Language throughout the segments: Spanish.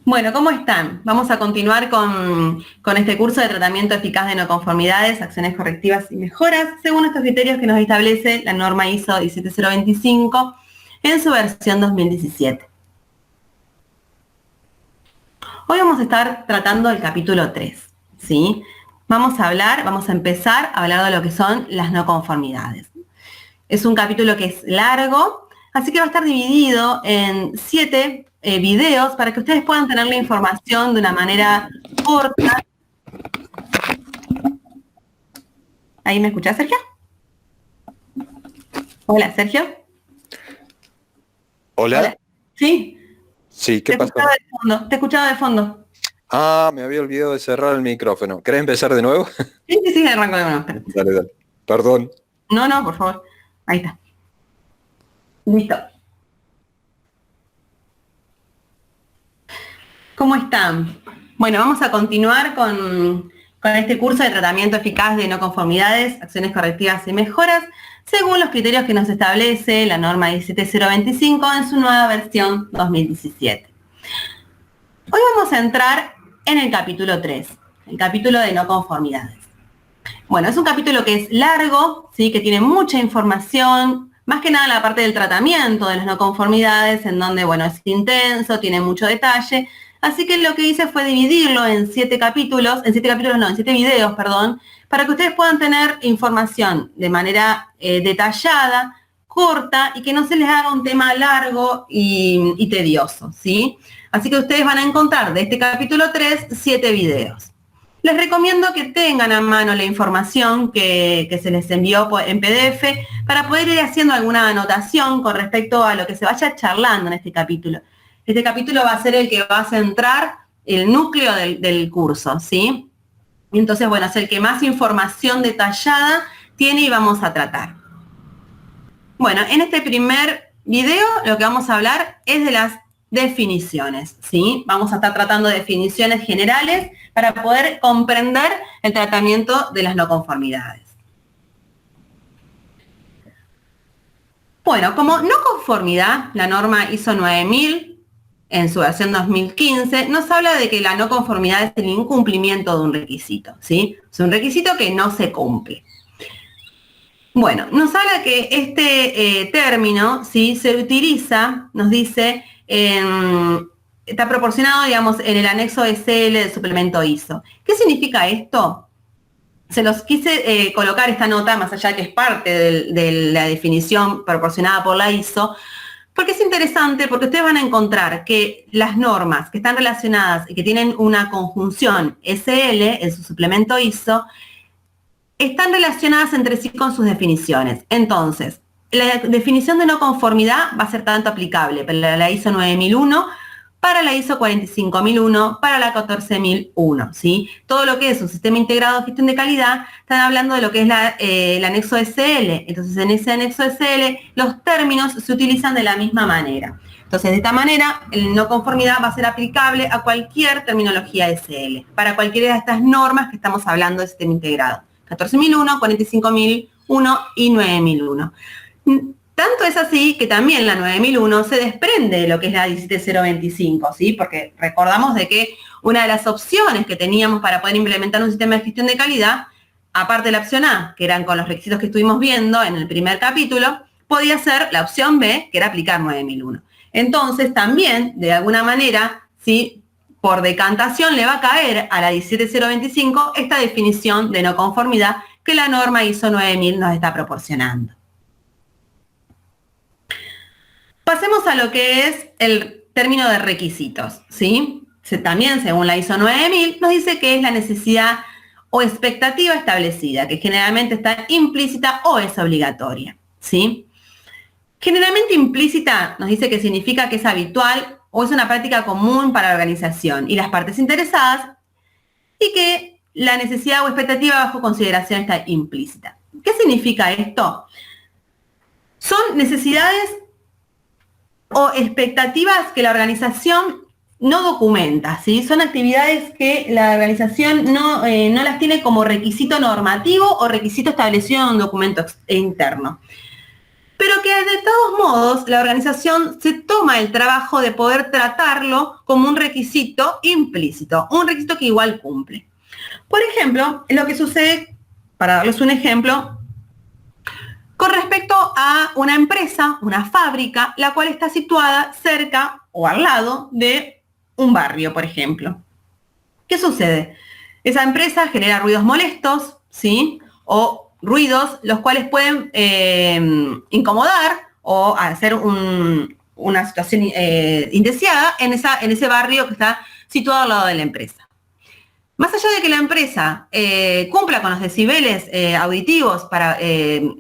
Bueno, ¿cómo están? Vamos a continuar con este curso de tratamiento eficaz de no conformidades, acciones correctivas y mejoras, según estos criterios que nos establece la norma ISO 17025 en su versión 2017. Hoy vamos a estar tratando el capítulo 3, ¿sí? Vamos a empezar a hablar de lo que son las no conformidades. Es un capítulo que es largo, así que va a estar dividido en 7 videos para que ustedes puedan tener la información de una manera corta. ¿Ahí me escuchás, Sergio? Hola, Sergio. ¿Hola? ¿Sí? Sí, ¿qué pasó? Te escuchaba de fondo. Ah, me había olvidado de cerrar el micrófono. ¿Querés empezar de nuevo? Sí, arranco de nuevo. Dale. Perdón. No, por favor. Ahí está. Listo. ¿Cómo están? Bueno, vamos a continuar con este curso de tratamiento eficaz de no conformidades, acciones correctivas y mejoras, según los criterios que nos establece la norma 17025 en su nueva versión 2017. Hoy vamos a entrar en el capítulo 3, el capítulo de no conformidades. Bueno, es un capítulo que es largo, ¿sí? Que tiene mucha información, más que nada en la parte del tratamiento de las no conformidades, en donde, bueno, es intenso, tiene mucho detalle. Así que lo que hice fue dividirlo en 7 videos, para que ustedes puedan tener información de manera detallada, corta, y que no se les haga un tema largo y tedioso, ¿sí? Así que ustedes van a encontrar de este capítulo 3, 7 videos. Les recomiendo que tengan a mano la información que se les envió en PDF para poder ir haciendo alguna anotación con respecto a lo que se vaya charlando en este capítulo. Este capítulo va a ser el que va a centrar el núcleo del curso, ¿sí? Entonces, bueno, es el que más información detallada tiene y vamos a tratar. Bueno, en este primer video lo que vamos a hablar es de las definiciones, ¿sí? Vamos a estar tratando definiciones generales para poder comprender el tratamiento de las no conformidades. Bueno, como no conformidad, la norma ISO 9000 en su versión 2015 nos habla de que la no conformidad es el incumplimiento de un requisito, ¿sí? Es un requisito que no se cumple. Bueno, nos habla que este término, ¿sí? Se utiliza, nos dice, está proporcionado, digamos, en el anexo SL del suplemento ISO. ¿Qué significa esto? Se los quise colocar esta nota, más allá que es parte de la definición proporcionada por la ISO, porque es interesante, porque ustedes van a encontrar que las normas que están relacionadas y que tienen una conjunción SL en su suplemento ISO, están relacionadas entre sí con sus definiciones. Entonces, la definición de no conformidad va a ser tanto aplicable para la ISO 9001, para la ISO 45001, para la 14001, ¿sí? Todo lo que es un sistema integrado de gestión de calidad, están hablando de lo que es el anexo SL. Entonces, en ese anexo SL, los términos se utilizan de la misma manera. Entonces, de esta manera, el no conformidad va a ser aplicable a cualquier terminología SL, para cualquiera de estas normas que estamos hablando de sistema integrado. 14.001, 45.001 y 9.001. Tanto es así que también la 9001 se desprende de lo que es la 17025, ¿sí? Porque recordamos de que una de las opciones que teníamos para poder implementar un sistema de gestión de calidad, aparte de la opción A, que eran con los requisitos que estuvimos viendo en el primer capítulo, podía ser la opción B, que era aplicar 9001. Entonces, también, de alguna manera, ¿sí? Por decantación le va a caer a la 17025 esta definición de no conformidad que la norma ISO 9000 nos está proporcionando. Pasemos a lo que es el término de requisitos, ¿sí? También, según la ISO 9000, nos dice que es la necesidad o expectativa establecida, que generalmente está implícita o es obligatoria, ¿sí? Generalmente implícita nos dice que significa que es habitual o es una práctica común para la organización y las partes interesadas, y que la necesidad o expectativa bajo consideración está implícita. ¿Qué significa esto? Son necesidades o expectativas que la organización no documenta, ¿sí? Son actividades que la organización no las tiene como requisito normativo o requisito establecido en un documento interno. pero que de todos modos la organización se toma el trabajo de poder tratarlo como un requisito implícito, un requisito que igual cumple. Por ejemplo, lo que sucede, para darles un ejemplo, con respecto a una empresa, una fábrica, la cual está situada cerca o al lado de un barrio, por ejemplo. ¿Qué sucede? Esa empresa genera ruidos molestos, ¿sí? O ruidos los cuales pueden incomodar o hacer una situación indeseada en ese barrio que está situado al lado de la empresa. Más allá de que la empresa cumpla con los decibeles auditivos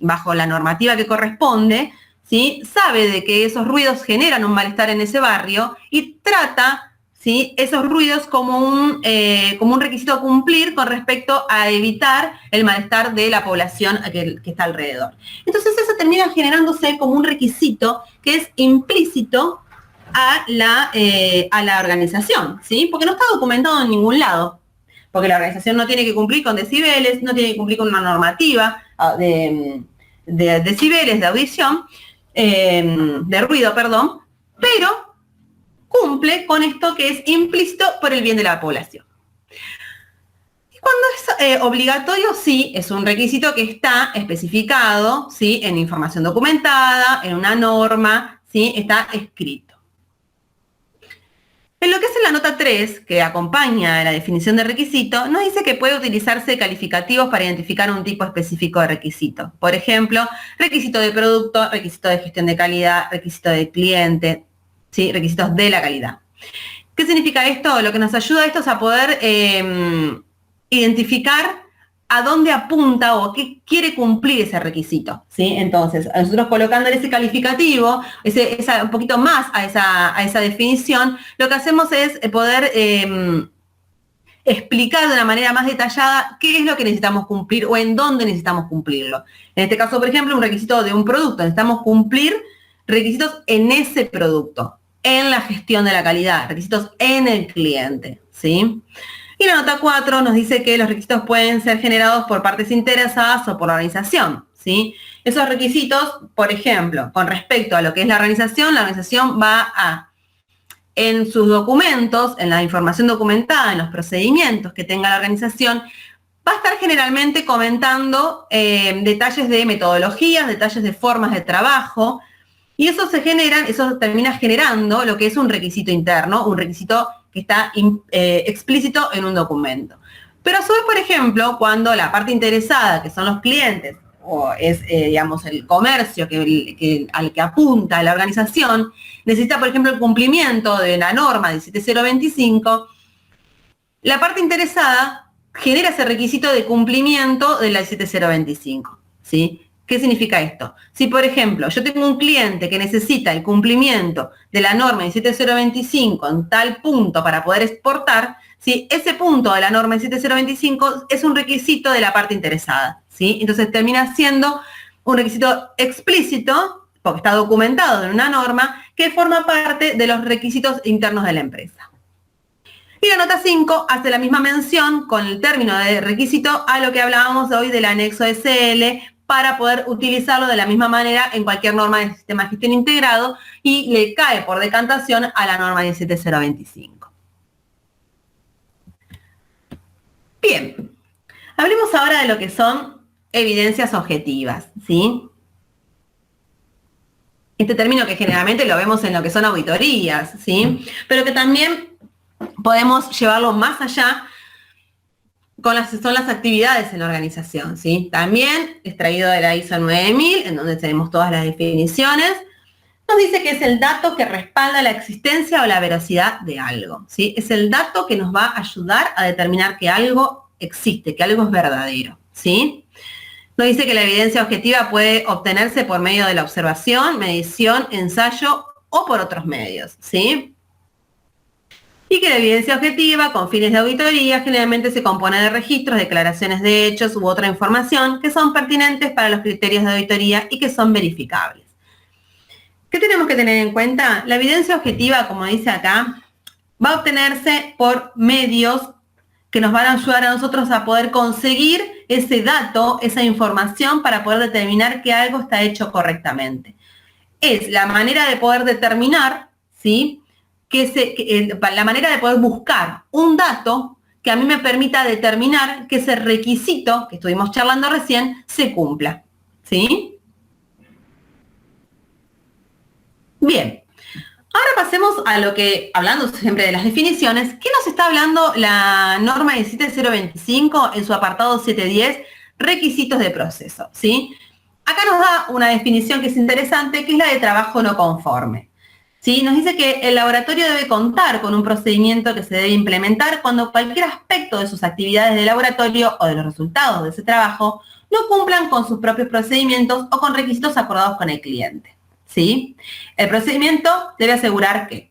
bajo la normativa que corresponde, ¿sí? Sabe de que esos ruidos generan un malestar en ese barrio y trata, ¿sí?, esos ruidos como un requisito a cumplir con respecto a evitar el malestar de la población que está alrededor. Entonces eso termina generándose como un requisito que es implícito a la organización, ¿sí? Porque no está documentado en ningún lado. Porque la organización no tiene que cumplir con decibeles, no tiene que cumplir con una normativa de decibeles, de audición, de ruido, perdón, pero cumple con esto que es implícito por el bien de la población. Y cuando es obligatorio, sí, es un requisito que está especificado, ¿sí?, en información documentada, en una norma, ¿sí?, está escrito. En lo que es en la nota 3, que acompaña la definición de requisito, nos dice que puede utilizarse calificativos para identificar un tipo específico de requisito. Por ejemplo, requisito de producto, requisito de gestión de calidad, requisito de cliente, ¿sí?, requisitos de la calidad. ¿Qué significa esto? Lo que nos ayuda a esto es a poder identificar a dónde apunta o qué quiere cumplir ese requisito, ¿sí? Entonces, nosotros colocándole ese calificativo, un poquito más a esa definición, lo que hacemos es poder explicar de una manera más detallada qué es lo que necesitamos cumplir o en dónde necesitamos cumplirlo. En este caso, por ejemplo, un requisito de un producto. Necesitamos cumplir requisitos en ese producto, en la gestión de la calidad, requisitos en el cliente, ¿sí? Y la nota 4 nos dice que los requisitos pueden ser generados por partes interesadas o por la organización, ¿sí? Esos requisitos, por ejemplo, con respecto a lo que es la organización va a, en sus documentos, en la información documentada, en los procedimientos que tenga la organización, va a estar generalmente comentando detalles de metodologías, detalles de formas de trabajo, y eso termina generando lo que es un requisito interno, un requisito que está explícito en un documento. Pero a su vez, por ejemplo, cuando la parte interesada, que son los clientes, o es, digamos, el comercio al que apunta la organización, necesita, por ejemplo, el cumplimiento de la norma 17025, la parte interesada genera ese requisito de cumplimiento de la 17025, ¿sí? ¿Qué significa esto? Si, por ejemplo, yo tengo un cliente que necesita el cumplimiento de la norma 17025 en tal punto para poder exportar, ¿sí?, ese punto de la norma 17025 es un requisito de la parte interesada, ¿sí? Entonces termina siendo un requisito explícito, porque está documentado en una norma, que forma parte de los requisitos internos de la empresa. Y la nota 5 hace la misma mención con el término de requisito a lo que hablábamos hoy del anexo SL, para poder utilizarlo de la misma manera en cualquier norma del sistema de gestión integrado y le cae por decantación a la norma 17025. Bien, hablemos ahora de lo que son evidencias objetivas, ¿sí? Este término que generalmente lo vemos en lo que son auditorías, ¿sí? Pero que también podemos llevarlo más allá son las actividades en la organización, ¿sí? También extraído de la ISO 9000, en donde tenemos todas las definiciones, nos dice que es el dato que respalda la existencia o la veracidad de algo, ¿sí? Es el dato que nos va a ayudar a determinar que algo existe, que algo es verdadero, ¿sí? Nos dice que la evidencia objetiva puede obtenerse por medio de la observación, medición, ensayo o por otros medios, ¿sí? Y que la evidencia objetiva, con fines de auditoría, generalmente se compone de registros, declaraciones de hechos u otra información que son pertinentes para los criterios de auditoría y que son verificables. ¿Qué tenemos que tener en cuenta? La evidencia objetiva, como dice acá, va a obtenerse por medios que nos van a ayudar a nosotros a poder conseguir ese dato, esa información para poder determinar que algo está hecho correctamente. Es la manera de poder determinar, ¿sí? La manera de poder buscar un dato que a mí me permita determinar que ese requisito que estuvimos charlando recién se cumpla, ¿sí? Bien. Ahora pasemos a lo que, hablando siempre de las definiciones, ¿qué nos está hablando la norma 17025 en su apartado 710, requisitos de proceso? ¿Sí? Acá nos da una definición que es interesante, que es la de trabajo no conforme. ¿Sí? Nos dice que el laboratorio debe contar con un procedimiento que se debe implementar cuando cualquier aspecto de sus actividades de laboratorio o de los resultados de ese trabajo no cumplan con sus propios procedimientos o con requisitos acordados con el cliente. ¿Sí? El procedimiento debe asegurar que.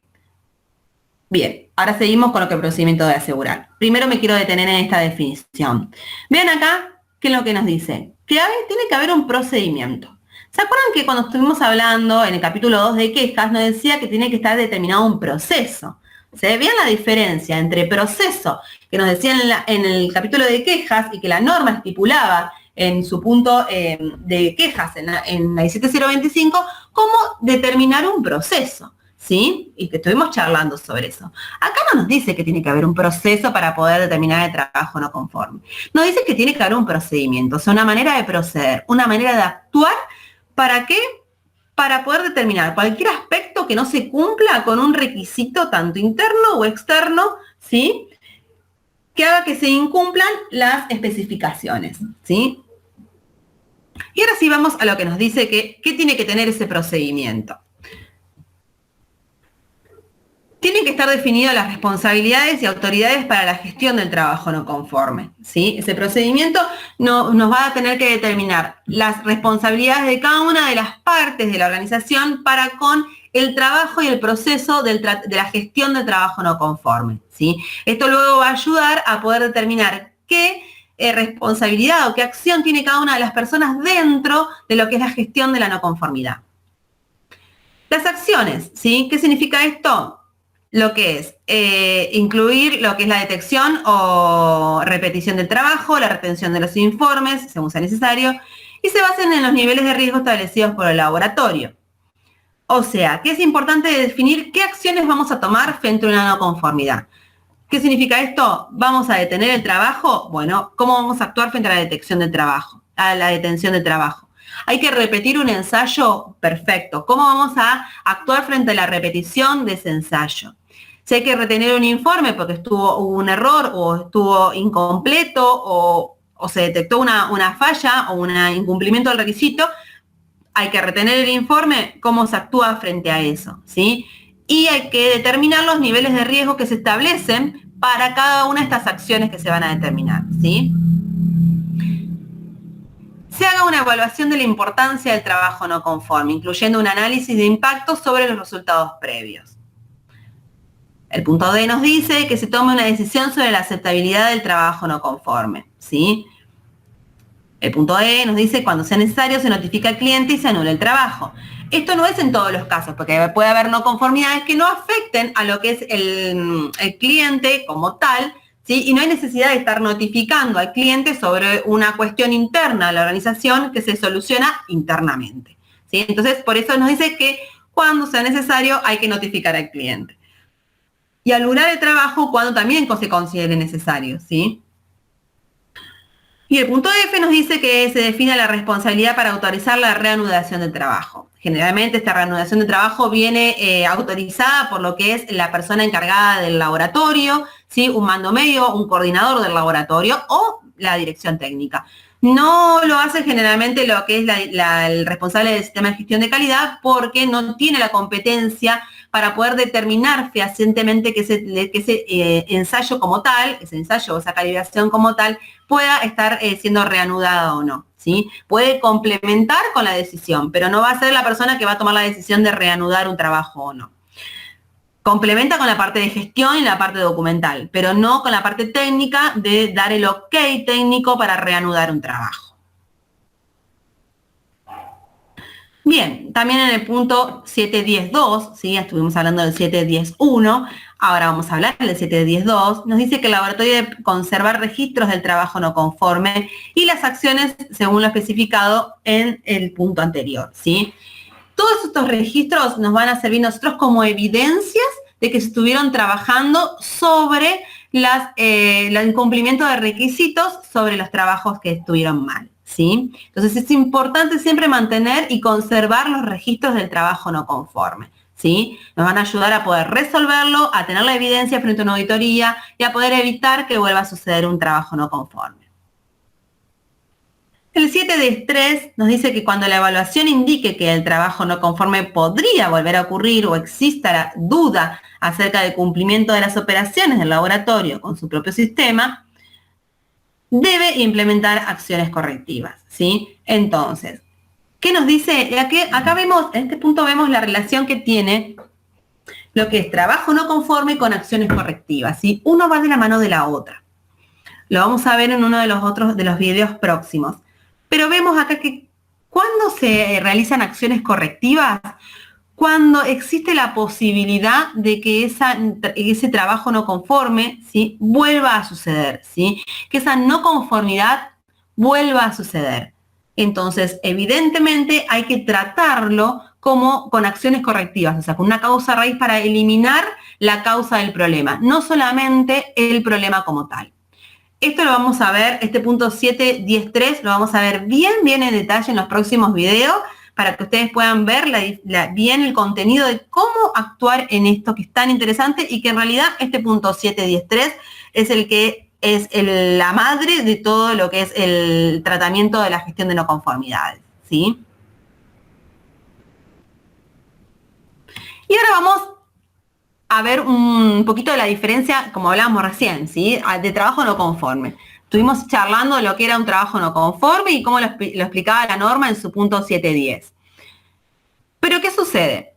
Bien, ahora seguimos con lo que el procedimiento debe asegurar. Primero me quiero detener en esta definición. Vean acá qué es lo que nos dice. Que tiene que haber un procedimiento. ¿Se acuerdan que cuando estuvimos hablando en el capítulo 2 de quejas nos decía que tiene que estar determinado un proceso? ¿Se vean la diferencia entre proceso que nos decía en el capítulo de quejas y que la norma estipulaba en su punto de quejas en la 17025, cómo determinar un proceso, ¿sí? Y que estuvimos charlando sobre eso. Acá no nos dice que tiene que haber un proceso para poder determinar el trabajo no conforme. Nos dice que tiene que haber un procedimiento, o sea, una manera de proceder, una manera de actuar. ¿Para qué? Para poder determinar cualquier aspecto que no se cumpla con un requisito tanto interno o externo, ¿sí? Que haga que se incumplan las especificaciones, ¿sí? Y ahora sí vamos a lo que nos dice que tiene que tener ese procedimiento. Tienen que estar definidas las responsabilidades y autoridades para la gestión del trabajo no conforme, ¿sí? Ese procedimiento nos va a tener que determinar las responsabilidades de cada una de las partes de la organización para con el trabajo y el proceso de la gestión del trabajo no conforme, ¿sí? Esto luego va a ayudar a poder determinar qué responsabilidad o qué acción tiene cada una de las personas dentro de lo que es la gestión de la no conformidad. Las acciones, ¿sí? ¿Qué significa esto? Lo que es incluir lo que es la detección o repetición del trabajo, la retención de los informes, según sea necesario, y se basan en los niveles de riesgo establecidos por el laboratorio. O sea, que es importante definir qué acciones vamos a tomar frente a una no conformidad. ¿Qué significa esto? ¿Vamos a detener el trabajo? Bueno, ¿cómo vamos a actuar frente a la detección del trabajo? A la detención del trabajo. ¿Hay que repetir un ensayo? Perfecto. ¿Cómo vamos a actuar frente a la repetición de ese ensayo? Si hay que retener un informe porque hubo un error o estuvo incompleto o se detectó una falla o un incumplimiento del requisito, hay que retener el informe, cómo se actúa frente a eso, ¿sí? Y hay que determinar los niveles de riesgo que se establecen para cada una de estas acciones que se van a determinar, ¿sí? Se haga una evaluación de la importancia del trabajo no conforme, incluyendo un análisis de impacto sobre los resultados previos. El punto D nos dice que se tome una decisión sobre la aceptabilidad del trabajo no conforme, ¿sí? El punto E nos dice cuando sea necesario se notifica al cliente y se anula el trabajo. Esto no es en todos los casos, porque puede haber no conformidades que no afecten a lo que es el cliente como tal, ¿sí? Y no hay necesidad de estar notificando al cliente sobre una cuestión interna de la organización que se soluciona internamente, ¿sí? Entonces, por eso nos dice que cuando sea necesario hay que notificar al cliente. Y anular el trabajo cuando también se considere necesario, ¿sí? Y el punto F nos dice que se define la responsabilidad para autorizar la reanudación del trabajo. Generalmente esta reanudación de trabajo viene autorizada por lo que es la persona encargada del laboratorio, ¿sí? Un mando medio, un coordinador del laboratorio o la dirección técnica. No lo hace generalmente lo que es el responsable del sistema de gestión de calidad porque no tiene la competencia para poder determinar fehacientemente que ese ensayo como tal, ese ensayo o esa calibración como tal, pueda estar siendo reanudada o no, ¿sí? Puede complementar con la decisión, pero no va a ser la persona que va a tomar la decisión de reanudar un trabajo o no. Complementa con la parte de gestión y la parte documental, pero no con la parte técnica de dar el ok técnico para reanudar un trabajo. Bien, también en el punto 7.10.2, ¿sí? Estuvimos hablando del 7.10.1, ahora vamos a hablar del 7.10.2, nos dice que el laboratorio debe conservar registros del trabajo no conforme y las acciones según lo especificado en el punto anterior, ¿sí? Todos estos registros nos van a servir nosotros como evidencias de que se estuvieron trabajando sobre el incumplimiento de requisitos sobre los trabajos que estuvieron mal, ¿sí? Entonces es importante siempre mantener y conservar los registros del trabajo no conforme, ¿sí? Nos van a ayudar a poder resolverlo, a tener la evidencia frente a una auditoría y a poder evitar que vuelva a suceder un trabajo no conforme. El 7.10.3 nos dice que cuando la evaluación indique que el trabajo no conforme podría volver a ocurrir o exista la duda acerca del cumplimiento de las operaciones del laboratorio con su propio sistema, debe implementar acciones correctivas, ¿sí? Entonces, ¿qué nos dice? Acá vemos, en este punto vemos la relación que tiene lo que es trabajo no conforme con acciones correctivas, ¿sí? Uno va de la mano de la otra. Lo vamos a ver en uno de los videos próximos. Pero vemos acá que cuando se realizan acciones correctivas, cuando existe la posibilidad de que ese trabajo no conforme, ¿sí?, vuelva a suceder, ¿sí? Que esa no conformidad vuelva a suceder. Entonces, evidentemente hay que tratarlo como con acciones correctivas, o sea, con una causa raíz para eliminar la causa del problema, no solamente el problema como tal. Esto lo vamos a ver, este punto 7.10.3 lo vamos a ver bien en detalle en los próximos videos para que ustedes puedan ver bien el contenido de cómo actuar en esto que es tan interesante y que en realidad este punto 7.10.3 es el que es la madre de todo lo que es el tratamiento de la gestión de no conformidades, ¿sí? Y ahora vamos a ver un poquito de la diferencia, como hablábamos recién, ¿sí?, de trabajo no conforme. Estuvimos charlando de lo que era un trabajo no conforme y cómo lo explicaba la norma en su punto 7.10. Pero, ¿qué sucede?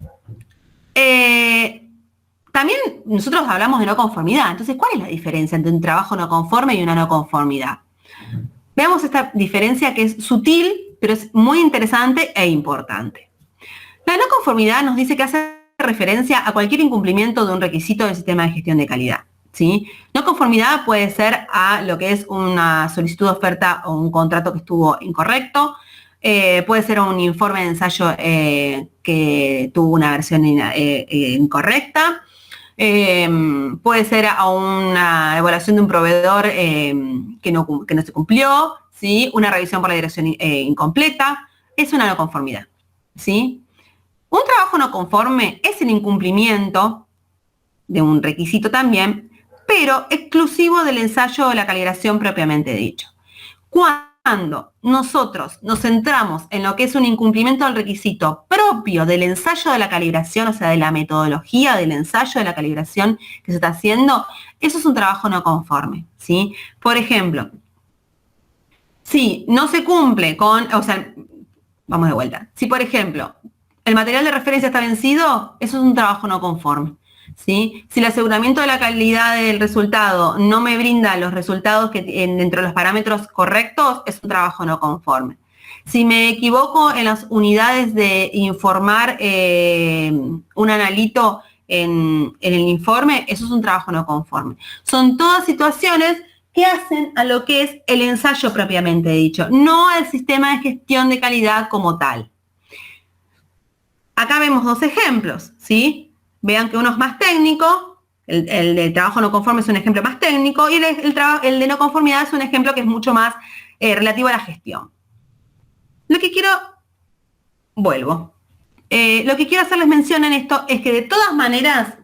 También nosotros hablamos de no conformidad. Entonces, ¿cuál es la diferencia entre un trabajo no conforme y una no conformidad? Veamos esta diferencia que es sutil, pero es muy interesante e importante. La no conformidad nos dice que hace referencia a cualquier incumplimiento de un requisito del sistema de gestión de calidad, ¿sí? No conformidad puede ser a lo que es una solicitud de oferta o un contrato que estuvo incorrecto, puede ser un informe de ensayo que tuvo una versión incorrecta, puede ser a una evaluación de un proveedor que no se cumplió, ¿sí?, una revisión por la dirección incompleta, es una no conformidad, ¿sí? Un trabajo no conforme es el incumplimiento de un requisito también, pero exclusivo del ensayo o la calibración propiamente dicho. Cuando nosotros nos centramos en lo que es un incumplimiento del requisito propio del ensayo de la calibración, o sea, de la metodología del ensayo de la calibración que se está haciendo, eso es un trabajo no conforme, ¿sí? Por ejemplo, si no se cumple con, o sea, vamos de vuelta. Si, por ejemplo, el material de referencia está vencido, eso es un trabajo no conforme, ¿sí? Si el aseguramiento de la calidad del resultado no me brinda los resultados que dentro de los parámetros correctos, es un trabajo no conforme. Si me equivoco en las unidades de informar un analito en el informe, eso es un trabajo no conforme. Son todas situaciones que hacen a lo que es el ensayo propiamente dicho, no al sistema de gestión de calidad como tal. Acá vemos dos ejemplos, ¿sí? Vean que uno es más técnico, el de trabajo no conforme es un ejemplo más técnico y el de no conformidad es un ejemplo que es mucho más relativo a la gestión. Lo que quiero hacerles mención en esto es que de todas maneras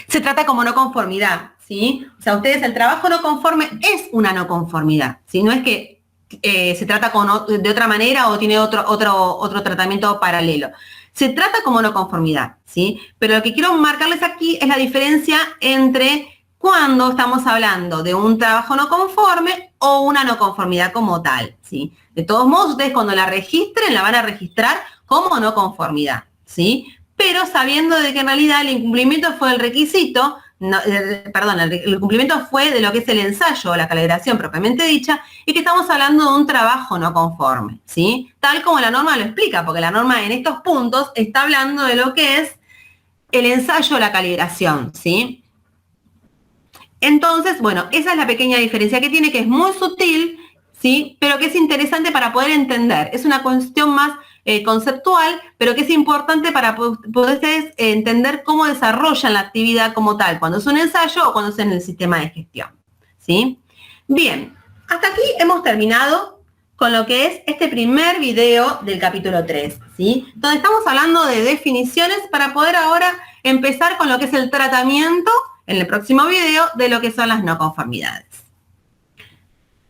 se trata como no conformidad, ¿sí? O sea, ustedes, el trabajo no conforme es una no conformidad, ¿sí? No es que se trata de otra manera o tiene otro tratamiento paralelo. Se trata como no conformidad, ¿sí? Pero lo que quiero marcarles aquí es la diferencia entre cuando estamos hablando de un trabajo no conforme o una no conformidad como tal, ¿sí? De todos modos, ustedes cuando la registren, la van a registrar como no conformidad, ¿sí? Pero sabiendo de que en realidad el incumplimiento fue el requisito el cumplimiento fue de lo que es el ensayo o la calibración propiamente dicha, y que estamos hablando de un trabajo no conforme, ¿sí? Tal como la norma lo explica, porque la norma en estos puntos está hablando de lo que es el ensayo o la calibración, ¿sí? Entonces, bueno, esa es la pequeña diferencia que tiene, que es muy sutil, ¿sí? Pero que es interesante para poder entender. Es una cuestión más conceptual, pero que es importante para poder entender cómo desarrollan la actividad como tal, cuando es un ensayo o cuando es en el sistema de gestión, ¿sí? Bien, hasta aquí hemos terminado con lo que es este primer video del capítulo 3, ¿sí? Donde estamos hablando de definiciones para poder ahora empezar con lo que es el tratamiento, en el próximo video, de lo que son las no conformidades.